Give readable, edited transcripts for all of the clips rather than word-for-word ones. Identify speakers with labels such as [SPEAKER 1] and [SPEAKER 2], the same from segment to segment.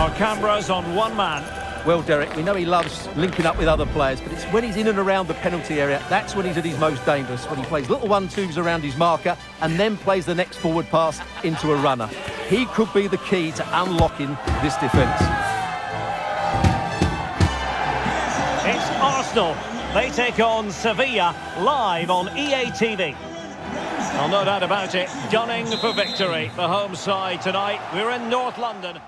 [SPEAKER 1] Our cameras on one man.
[SPEAKER 2] Well, Derek, we know he loves linking up with other players, but it's when he's in and around the penalty area, that's when he's at his most dangerous, when he plays little 1-2s around his marker and then plays the next forward pass into a runner. He could be the key to unlocking this defence.
[SPEAKER 1] It's Arsenal. They take on Sevilla live on EA TV. Well, no doubt about it, gunning for victory. The home side tonight. We're in North London.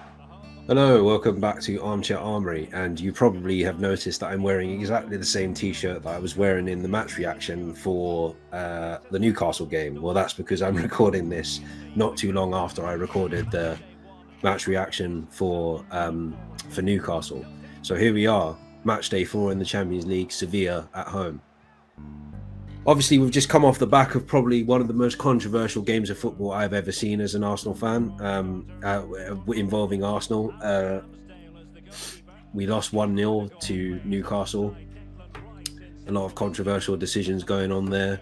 [SPEAKER 3] Hello, welcome back to Armchair Armory, and you probably have noticed that I'm wearing exactly the same t-shirt that I was wearing in the match reaction for the Newcastle game. Well, that's because I'm recording this not too long after I recorded the match reaction for Newcastle. So here we are, match day 4 in the Champions League, Sevilla at home. Obviously, we've just come off the back of probably one of the most controversial games of football I've ever seen as an Arsenal fan, involving Arsenal. We lost 1-0 to Newcastle. A lot of controversial decisions going on there.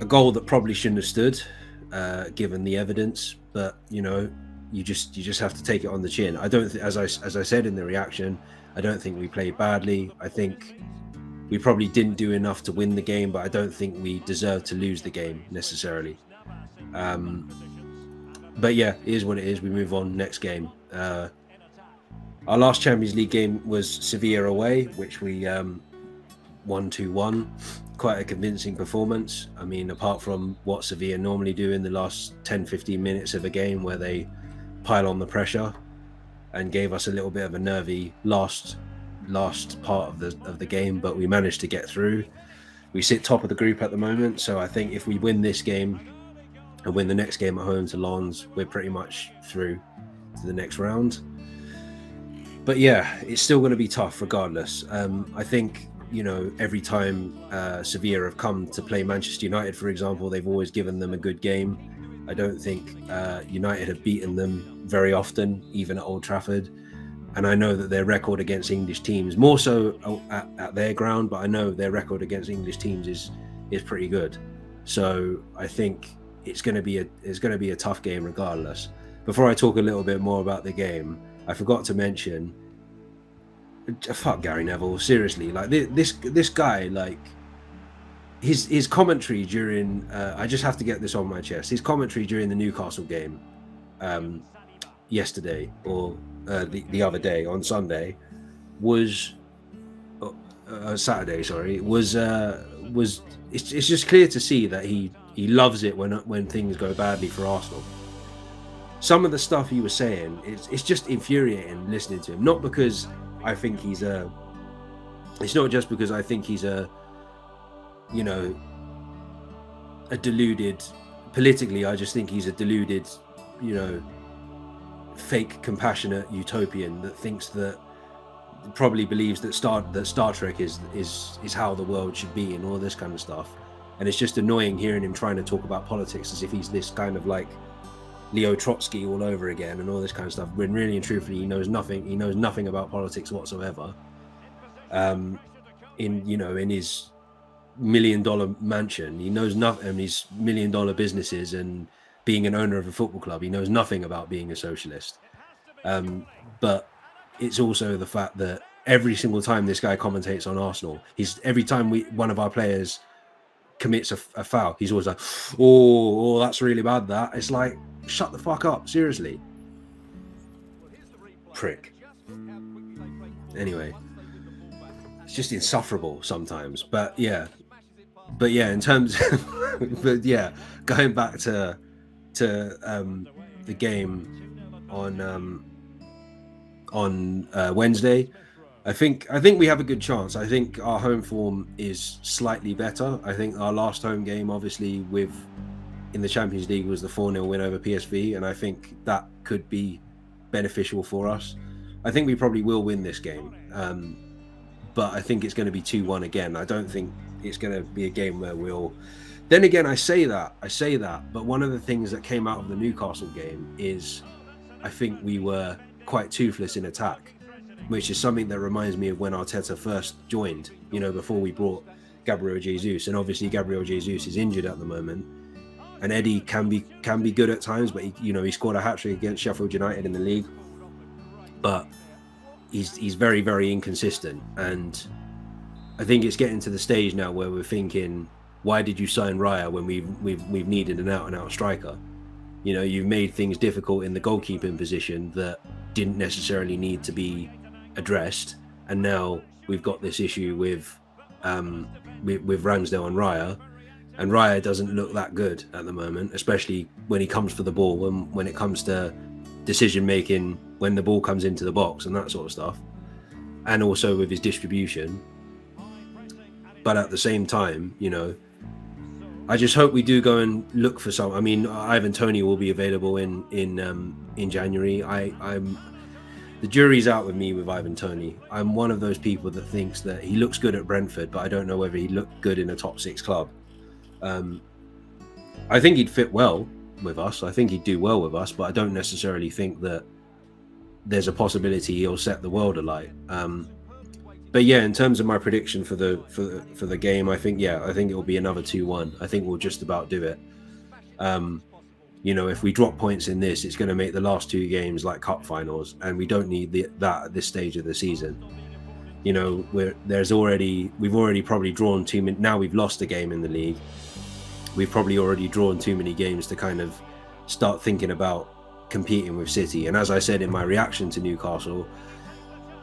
[SPEAKER 3] A goal that probably shouldn't have stood, given the evidence. But you know, you just have to take it on the chin. I don't, as I said in the reaction, I don't think we played badly. I think we probably didn't do enough to win the game, but I don't think we deserve to lose the game necessarily. But yeah, it is what it is. We move on, next game. Our last Champions League game was Sevilla away, which we won 2-1. Quite a convincing performance. I mean, apart from what Sevilla normally do in the last 10-15 minutes of a game where they pile on the pressure, and gave us a little bit of a nervy last part of the game, but we managed to get through. We sit top of the group at the moment, so I think if we win this game and win the next game at home to Lens, we're pretty much through to the next round. But yeah, it's still going to be tough regardless. I think, you know, every time Sevilla have come to play Manchester United, for example, they've always given them a good game. I don't think United have beaten them very often, even at Old Trafford. And I know that their record against English teams, more so at their ground, but I know their record against English teams is pretty good. So I think it's going to be a tough game regardless. Before I talk a little bit more about the game, I forgot to mention, fuck Gary Neville, seriously. Like this guy, like his commentary during, I just have to get this on my chest. His commentary during the Newcastle game yesterday, or the other day on Sunday, was Saturday. Sorry, was it's just clear to see that he loves it when things go badly for Arsenal. Some of the stuff he was saying, it's just infuriating listening to him. Not because I think he's it's not just because I think he's a deluded, politically, I just think he's a deluded, fake compassionate utopian that thinks that, probably believes that Star Trek is how the world should be and all this kind of stuff. And it's just annoying hearing him trying to talk about politics as if he's this kind of like Leo Trotsky all over again and all this kind of stuff, when really and truthfully he knows nothing about politics whatsoever. In his $1 million mansion, he knows nothing. His $1 million businesses and being an owner of a football club, he knows nothing about being a socialist. But it's also the fact that every single time this guy commentates on Arsenal, every time one of our players commits a foul, he's always like, oh, that's really bad, that. It's like, shut the fuck up, seriously. Prick. Anyway, it's just insufferable sometimes. But yeah, in terms but yeah, going back to the game on Wednesday, I think we have a good chance. I think our home form is slightly better. I think our last home game, obviously, in the Champions League, was the 4-0 win over PSV, and I think that could be beneficial for us. I think we probably will win this game, but I think it's going to be 2-1 again. I don't think it's going to be a game where we'll... Then again, I say that, but one of the things that came out of the Newcastle game is I think we were quite toothless in attack, which is something that reminds me of when Arteta first joined, before we brought Gabriel Jesus. And obviously Gabriel Jesus is injured at the moment, and Eddie can be good at times, but he scored a hat-trick against Sheffield United in the league. but he's very, very inconsistent. And I think it's getting to the stage now where we're thinking, why did you sign Raya when we've needed an out-and-out striker? You know, you've made things difficult in the goalkeeping position that didn't necessarily need to be addressed, and now we've got this issue with Ramsdale and Raya doesn't look that good at the moment, especially when he comes for the ball and when it comes to decision making when the ball comes into the box and that sort of stuff, and also with his distribution. But at the same time, you know, I just hope we do go and look for some. I mean, Ivan Toney will be available in January. The jury's out with me with Ivan Toney. I'm one of those people that thinks that he looks good at Brentford, but I don't know whether he looked good in a top 6 club. I think he'd fit well with us. I think he'd do well with us, but I don't necessarily think that there's a possibility he'll set the world alight. But yeah, in terms of my prediction for the game, I think it will be another 2-1. I think we'll just about do it. You know, if we drop points in this, it's going to make the last 2 games like cup finals, and we don't need that at this stage of the season. You know, we've already probably drawn too many. Now we've lost a game in the league. We've probably already drawn too many games to kind of start thinking about competing with City. And as I said in my reaction to Newcastle,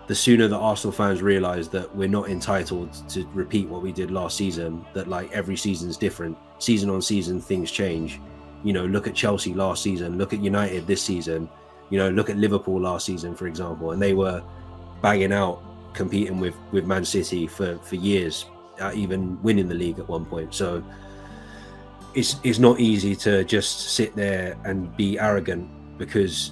[SPEAKER 3] the sooner the Arsenal fans realise that we're not entitled to repeat what we did last season, that like every season's different, season on season things change. You know, look at Chelsea last season, look at United this season, you know, look at Liverpool last season, for example, and they were banging out competing with Man City for years, even winning the league at one point. So it's not easy to just sit there and be arrogant because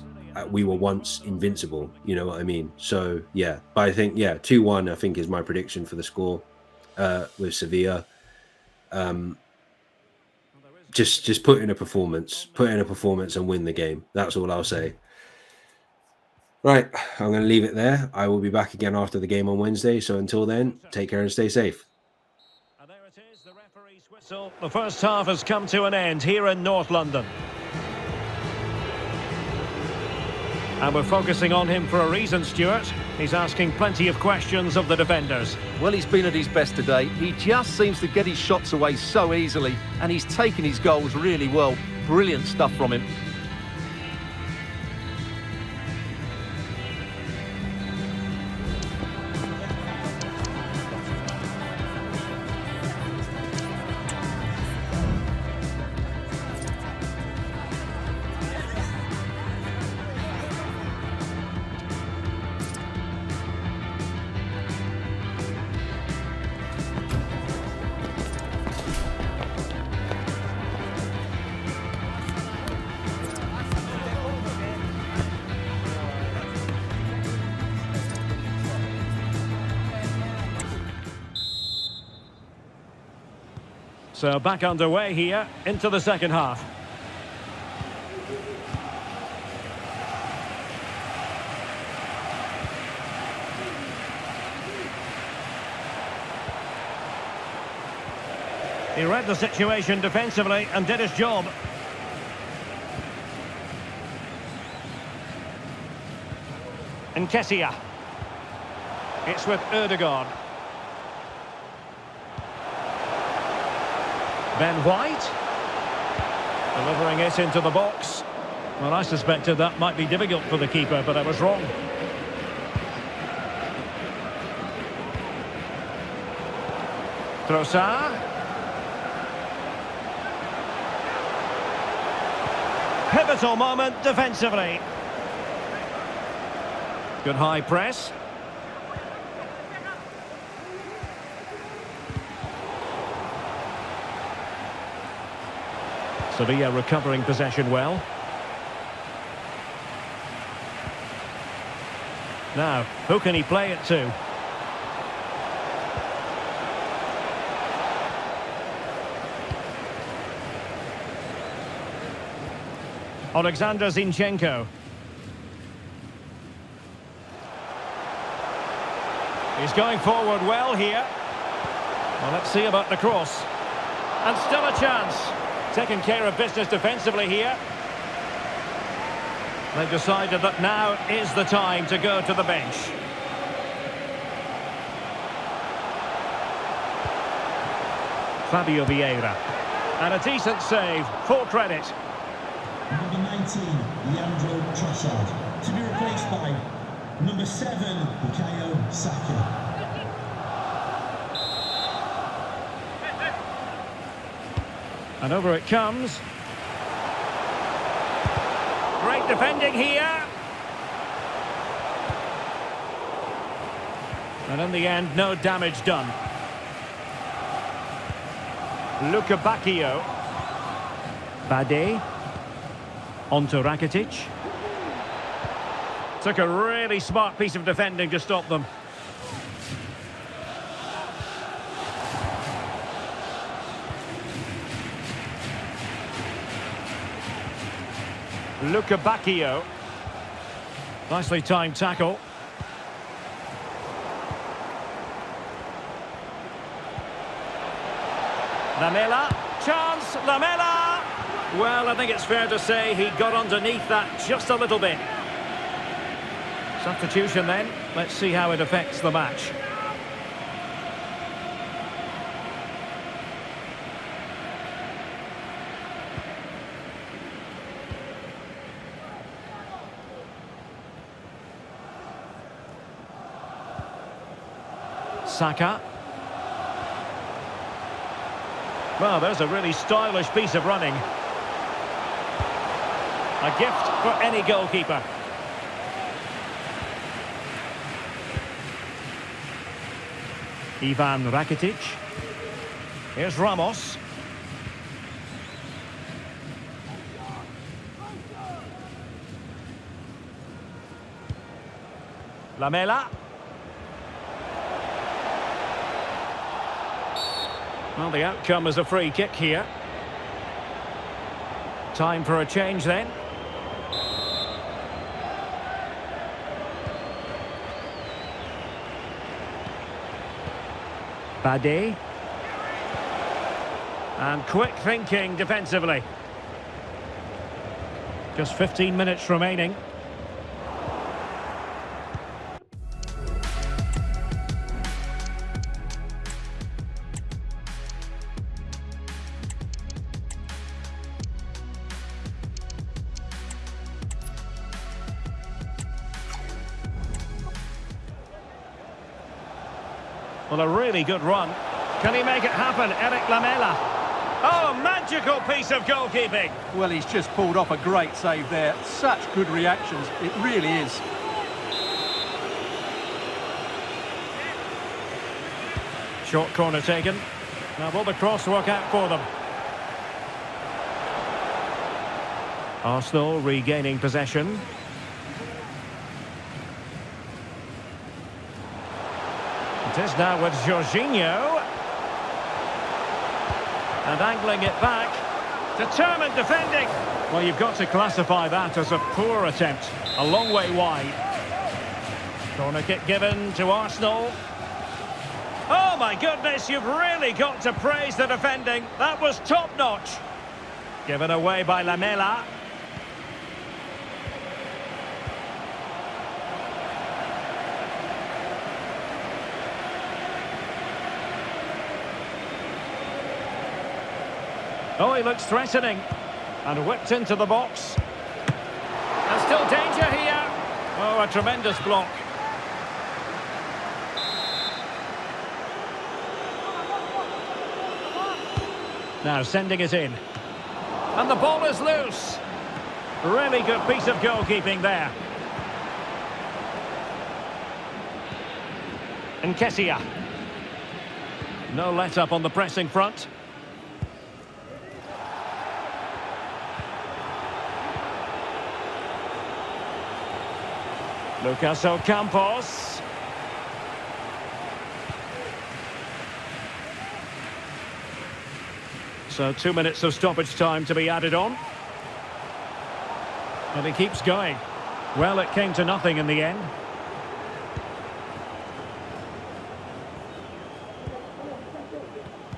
[SPEAKER 3] we were once invincible, you know what I mean? So yeah, but I think 2-1 I think is my prediction for the score with Sevilla. Just put in a performance and win the game. That's all I'll say. Right, I'm going to leave it there. I will be back again after the game on Wednesday. So until then, take care and stay safe.
[SPEAKER 1] And there it is, the referee's whistle. The first half has come to an end here in North London. And we're focusing on him for a reason, Stuart. He's asking plenty of questions of the defenders.
[SPEAKER 2] Well, he's been at his best today. He just seems to get his shots away so easily, and he's taken his goals really well. Brilliant stuff from him.
[SPEAKER 1] So back underway here into the second half. He read the situation defensively and did his job. Nketiah. It's with Ødegaard. Ben White, delivering it into the box. Well, I suspected that might be difficult for the keeper, but I was wrong. Trossard. Pivotal moment defensively. Good high press. Sevilla recovering possession well. Now, who can he play it to? Alexander Zinchenko. He's going forward well here. Well, let's see about the cross. And still a chance. Taking care of business defensively here. They've decided that now is the time to go to the bench. Fabio Vieira. And a decent save, full credit.
[SPEAKER 4] Number 19, Leandro Trossard. To be replaced by number 7, Bukayo Saka.
[SPEAKER 1] And over it comes. Great defending here. And in the end, no damage done. Luka Bacchio. Bade. Onto Rakitic. Took a really smart piece of defending to stop them. Luka Bacchio. Nicely timed tackle. Lamela. Chance. Lamela. Well, I think it's fair to say he got underneath that just a little bit. Substitution then. Let's see how it affects the match. Saka. Well, there's a really stylish piece of running. A gift for any goalkeeper. Ivan Rakitic. Here's Ramos. Lamela. Well, the outcome is a free kick here. Time for a change then. Bade. And quick thinking defensively. Just 15 minutes remaining. Well, a really good run. Can he make it happen, Eric Lamela? Oh, magical piece of goalkeeping.
[SPEAKER 2] Well, he's just pulled off a great save there. Such good reactions, it really is.
[SPEAKER 1] Short corner taken. Now will the cross work out for them? Arsenal regaining possession. It is now with Jorginho. And angling it back. Determined defending. Well, you've got to classify that as a poor attempt. A long way wide. Corner kick given to Arsenal. Oh my goodness, you've really got to praise the defending. That was top-notch. Given away by Lamela. Oh, he looks threatening. And whipped into the box. And still danger here. Oh, a tremendous block. Now sending it in. And the ball is loose. Really good piece of goalkeeping there. Nketiah. No let-up on the pressing front. Lucas Ocampos. So 2 minutes of stoppage time to be added on. And he keeps going. Well, it came to nothing in the end.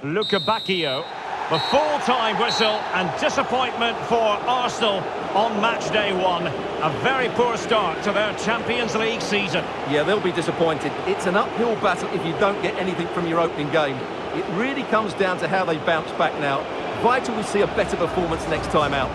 [SPEAKER 1] Luka Bacchio. The full-time whistle and disappointment for Arsenal on match day 1. A very poor start to their Champions League season.
[SPEAKER 2] Yeah, they'll be disappointed. It's an uphill battle if you don't get anything from your opening game. It really comes down to how they bounce back now. Vital we see a better performance next time out.